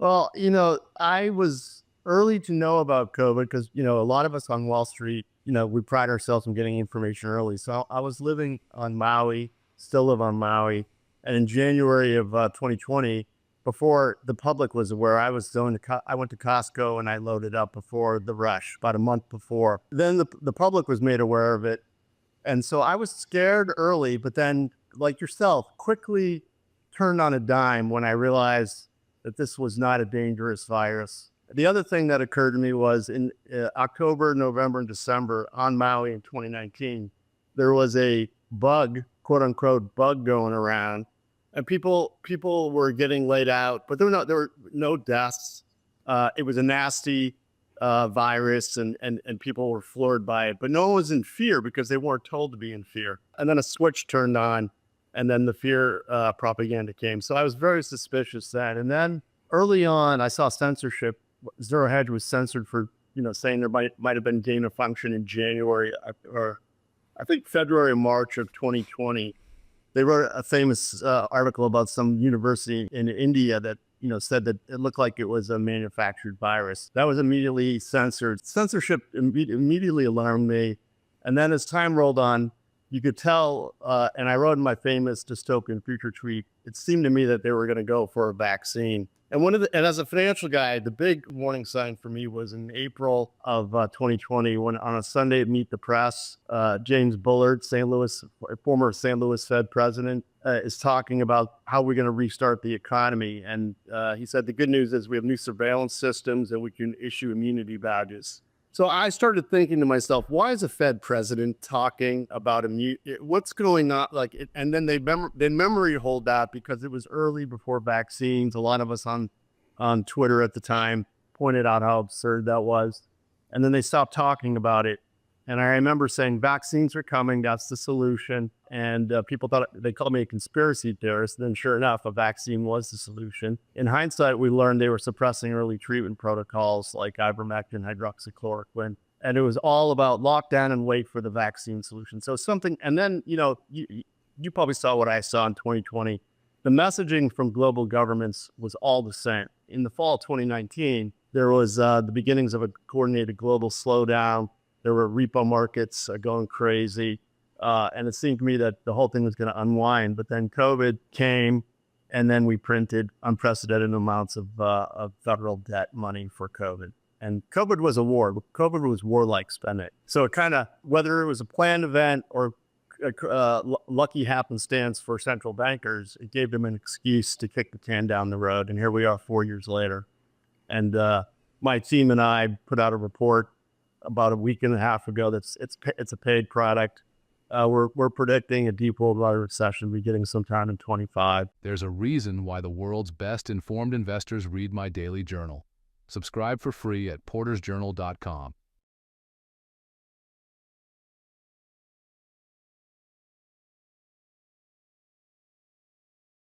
Well, I was early to know about COVID because, a lot of us on Wall Street, we pride ourselves on getting information early. So I was living on Maui, still live on Maui. And in January of 2020, before the public was aware, I went to Costco and I loaded up before the rush, about a month before. Then the public was made aware of it. And so I was scared early, but then, like yourself, quickly turned on a dime when I realized that this was not a dangerous virus. The other thing that occurred to me was in October, November, and December on Maui in 2019, there was a bug, quote unquote, bug going around, and people were getting laid out, but there were no deaths. It was a nasty virus, and people were floored by it, but no one was in fear because they weren't told to be in fear. And then a switch turned on, and then the fear propaganda came. So I was very suspicious then. And then early on, I saw censorship. Zero Hedge was censored for saying there might have been gain of function in January or I think February, March of 2020. They wrote a famous article about some university in India that said that it looked like it was a manufactured virus. That was immediately censored. Censorship immediately alarmed me. And then as time rolled on, you could tell, and I wrote in my famous dystopian future tweet, it seemed to me that they were going to go for a vaccine. And as a financial guy, the big warning sign for me was in April of 2020, when on a Sunday at Meet the Press, James Bullard, former St. Louis Fed president, is talking about how we're going to restart the economy. And he said, the good news is we have new surveillance systems and we can issue immunity badges. So I started thinking to myself, why is a Fed president talking about what's going on? And then they memory hold that because it was early before vaccines. A lot of us on Twitter at the time pointed out how absurd that was. And then they stopped talking about it. And I remember saying vaccines are coming. That's the solution. And people they called me a conspiracy theorist. Then sure enough, a vaccine was the solution. In hindsight, we learned they were suppressing early treatment protocols like ivermectin, hydroxychloroquine. And it was all about lockdown and wait for the vaccine solution. So and then, you probably saw what I saw in 2020. The messaging from global governments was all the same. In the fall of 2019, there was the beginnings of a coordinated global slowdown. There were repo markets going crazy. And it seemed to me that the whole thing was going to unwind. But then COVID came, and then we printed unprecedented amounts of federal debt money for COVID. And COVID was a war. COVID was warlike spending. So it kind of, whether it was a planned event or lucky happenstance for central bankers, it gave them an excuse to kick the can down the road. And here we are 4 years later. And my team and I put out a report about a week and a half ago that's it's a paid product. We're predicting a deep worldwide recession beginning sometime in 25. There's a reason why the world's best informed investors read my daily journal. Subscribe for free at portersjournal.com.